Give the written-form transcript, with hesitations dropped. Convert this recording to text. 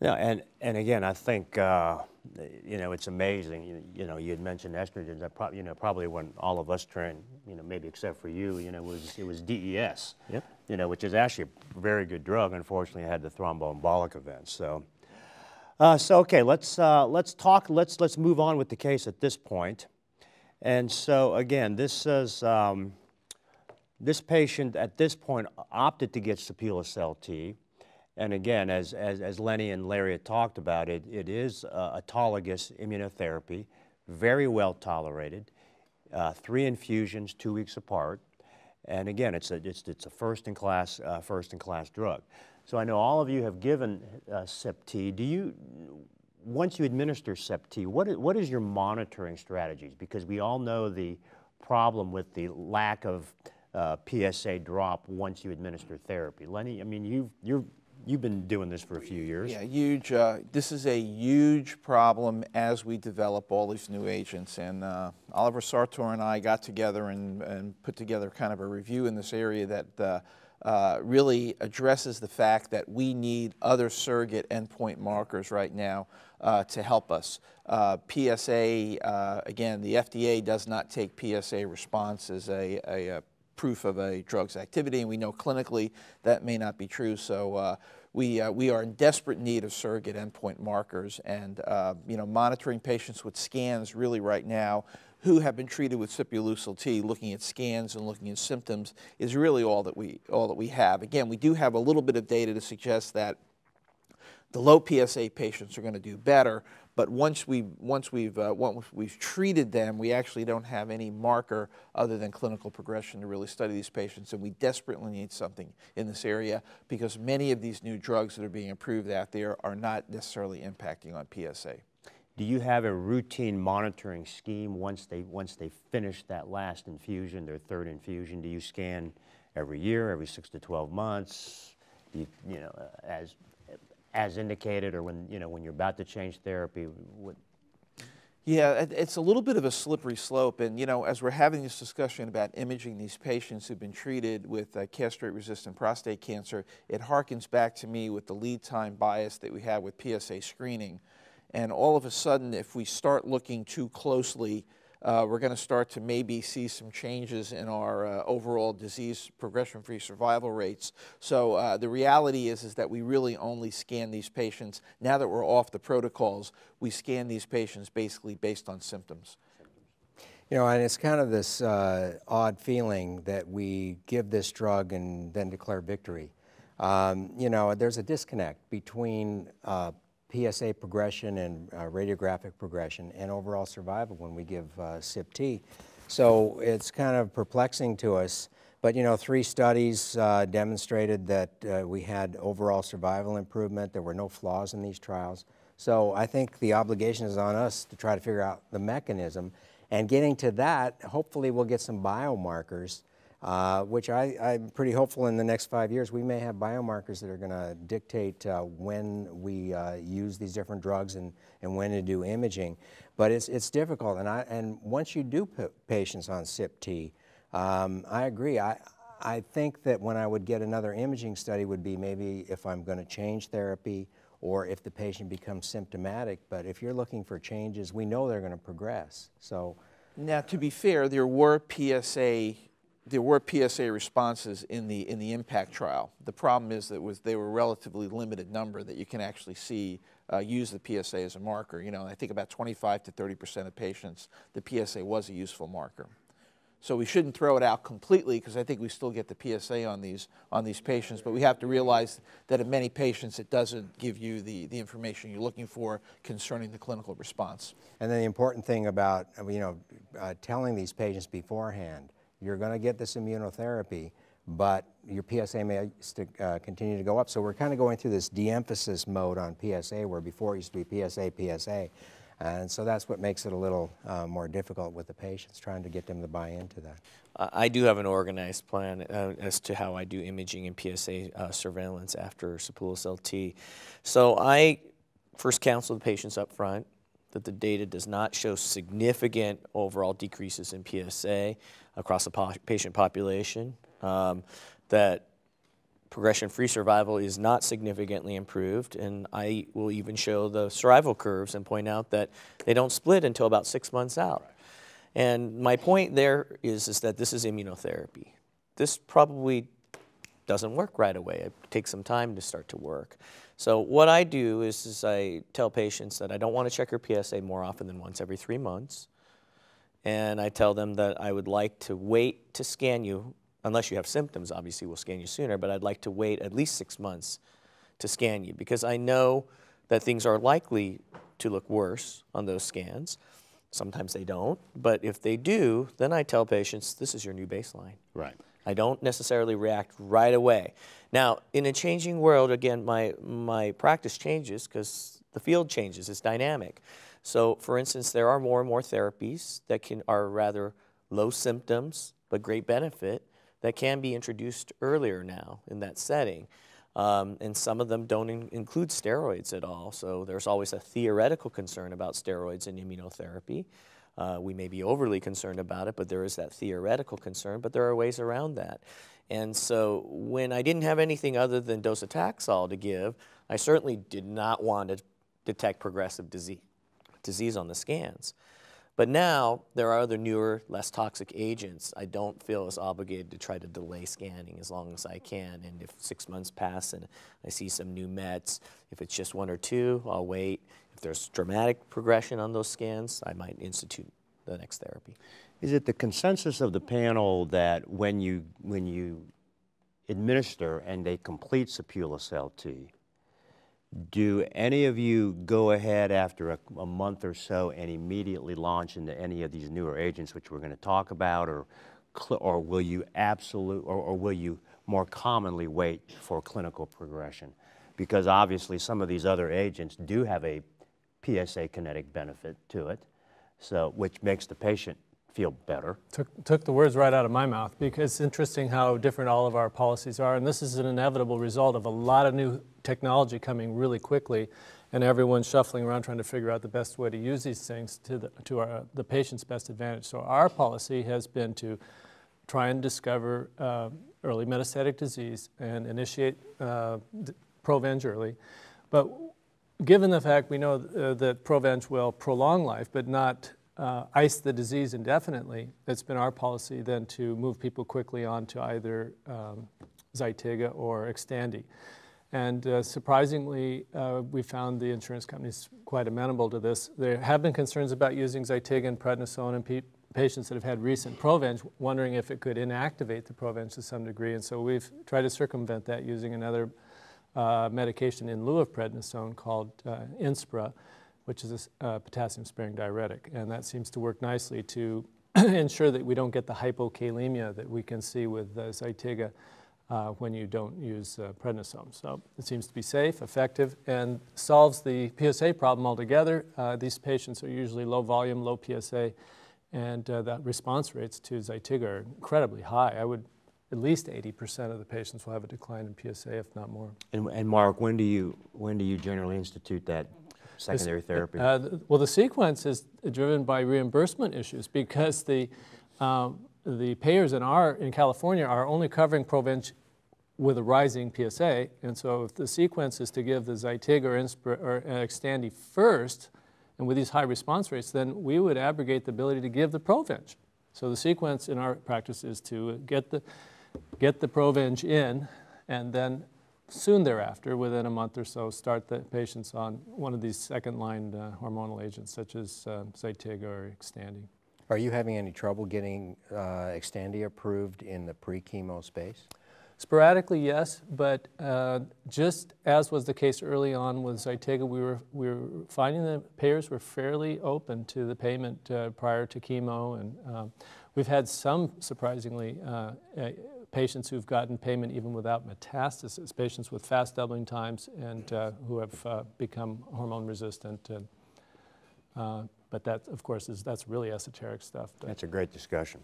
Yeah, and again, I think you know, it's amazing. You know, you had mentioned estrogens. That probably when all of us trained, you know, maybe except for you, you know, it was DES. Yep. You know, which is actually a very good drug. Unfortunately, it had the thromboembolic events. So, okay, let's move on with the case at this point. And so again, this says this patient at this point opted to get Sipuleucel-T. And again, as Lenny and Larry had talked about, it is autologous immunotherapy, very well tolerated, 3 infusions, 2 weeks apart, and again, it's a first-in-class drug. So I know all of you have given Sip-T. Once you administer Sip-T, what is your monitoring strategies? Because we all know the problem with the lack of PSA drop once you administer therapy. Lenny, I mean, you've been doing this for a few years. Yeah, huge. This is a huge problem as we develop all these new agents. And Oliver Sartor and I got together and put together kind of a review in this area that really addresses the fact that we need other surrogate endpoint markers right now to help us. PSA, again, the FDA does not take PSA response as a proof of a drug's activity, and we know clinically that may not be true. So we are in desperate need of surrogate endpoint markers, and you know, monitoring patients with scans really right now who have been treated with Sipuleucel-T, looking at scans and looking at symptoms, is really all that we have. Again, we do have a little bit of data to suggest that the low PSA patients are going to do better, but once we've treated them, we actually don't have any marker other than clinical progression to really study these patients, and we desperately need something in this area because many of these new drugs that are being approved out there are not necessarily impacting on PSA. Do you have a routine monitoring scheme once they finish that last infusion, their 3rd infusion? Do you scan every year, every 6 to 12 months? You know, as indicated, or when you're about to change therapy? Yeah, it's a little bit of a slippery slope, and you know, as we're having this discussion about imaging these patients who've been treated with castrate-resistant prostate cancer, it harkens back to me with the lead time bias that we have with PSA screening. And all of a sudden, if we start looking too closely, we're going to start to maybe see some changes in our overall disease progression-free survival rates. So the reality is that we really only scan these patients. Now that we're off the protocols, we scan these patients basically based on symptoms. You know, and it's kind of this odd feeling that we give this drug and then declare victory. You know, there's a disconnect between PSA progression and radiographic progression and overall survival when we give Sip-T. So it's kind of perplexing to us, but you know, 3 studies demonstrated that we had overall survival improvement. There were no flaws in these trials. So I think the obligation is on us to try to figure out the mechanism, and getting to that, hopefully we'll get some biomarkers, which I'm pretty hopeful in the next 5 years we may have biomarkers that are going to dictate when we use these different drugs and when to do imaging. But it's difficult, and once you do put patients on Sip-T, I agree. I think that when I would get another imaging study would be maybe if I'm going to change therapy or if the patient becomes symptomatic. But if you're looking for changes, we know they're going to progress. So now, to be fair, there were PSA responses in the IMPACT trial. The problem is that they were a relatively limited number that you can actually see use the PSA as a marker. You know, I think about 25 to 30% of patients, the PSA was a useful marker. So we shouldn't throw it out completely because I think we still get the PSA on these patients, but we have to realize that in many patients it doesn't give you the information you're looking for concerning the clinical response. And then the important thing about telling these patients beforehand, you're going to get this immunotherapy, but your PSA may continue to go up. So we're kind of going through this de-emphasis mode on PSA, where before it used to be PSA. And so that's what makes it a little more difficult with the patients, trying to get them to buy into that. I do have an organized plan as to how I do imaging and PSA surveillance after Sipuleucel-T. So I first counsel the patients up front that the data does not show significant overall decreases in PSA across the patient population, that progression-free survival is not significantly improved, and I will even show the survival curves and point out that they don't split until about 6 months out. And my point there is that this is immunotherapy. This probably doesn't work right away. It takes some time to start to work. So what I do is I tell patients that I don't want to check your PSA more often than once every 3 months. And I tell them that I would like to wait to scan you. Unless you have symptoms, obviously we'll scan you sooner, but I'd like to wait at least 6 months to scan you because I know that things are likely to look worse on those scans. Sometimes they don't, but if they do, then I tell patients, this is your new baseline. Right. I don't necessarily react right away. Now, in a changing world, again, my practice changes because the field changes, it's dynamic. So, for instance, there are more and more therapies that are rather low symptoms, but great benefit, that can be introduced earlier now in that setting. And some of them don't include steroids at all. So there's always a theoretical concern about steroids in immunotherapy. We may be overly concerned about it, but there is that theoretical concern, but there are ways around that. And so when I didn't have anything other than docetaxel to give, I certainly did not want to detect progressive disease on the scans. But now there are other newer, less toxic agents. I don't feel as obligated to try to delay scanning as long as I can. And if 6 months pass and I see some new mets, if it's just 1 or 2, I'll wait. If there's dramatic progression on those scans, I might institute the next therapy. Is it the consensus of the panel that when you administer and they complete Sipuleucel-T, do any of you go ahead after a month or so and immediately launch into any of these newer agents which we're going to talk about, or will you or will you more commonly wait for clinical progression? Because obviously some of these other agents do have a PSA kinetic benefit to it, so which makes the patient feel better. Took the words right out of my mouth, because it's interesting how different all of our policies are, and this is an inevitable result of a lot of new technology coming really quickly, and everyone's shuffling around trying to figure out the best way to use these things to the patient's best advantage. So our policy has been to try and discover early metastatic disease and initiate Provenge early, but given the fact we know that Provenge will prolong life but not ice the disease indefinitely, it's been our policy then to move people quickly on to either Zytiga or Xtandi. And surprisingly, we found the insurance companies quite amenable to this. There have been concerns about using Zytiga and prednisone in patients that have had recent Provenge, wondering if it could inactivate the Provenge to some degree. And so we've tried to circumvent that using another medication in lieu of prednisone called Inspra, which is a potassium-sparing diuretic. And that seems to work nicely to ensure that we don't get the hypokalemia that we can see with Zytiga when you don't use prednisone. So it seems to be safe, effective, and solves the PSA problem altogether. These patients are usually low volume, low PSA, and the response rates to Zytiga are incredibly high. At least 80% of the patients will have a decline in PSA, if not more. And Mark, when do you generally institute that secondary therapy? Well, the sequence is driven by reimbursement issues, because the payers in California are only covering Provenge with a rising PSA, and so if the sequence is to give the Zytiga or Xtandi first, and with these high response rates, then we would abrogate the ability to give the Provenge. So the sequence in our practice is to get the Provenge in, and then soon thereafter, within a month or so, start the patients on one of these second-line hormonal agents, such as Zytiga or Xtandi. Are you having any trouble getting Xtandi approved in the pre-chemo space? Sporadically, yes, but just as was the case early on with Zytiga, we were finding that payers were fairly open to the payment prior to chemo, and we've had some, surprisingly, patients who've gotten payment even without metastasis, patients with fast doubling times and who have become hormone resistant. But that, of course, that's really esoteric stuff. That's a great discussion.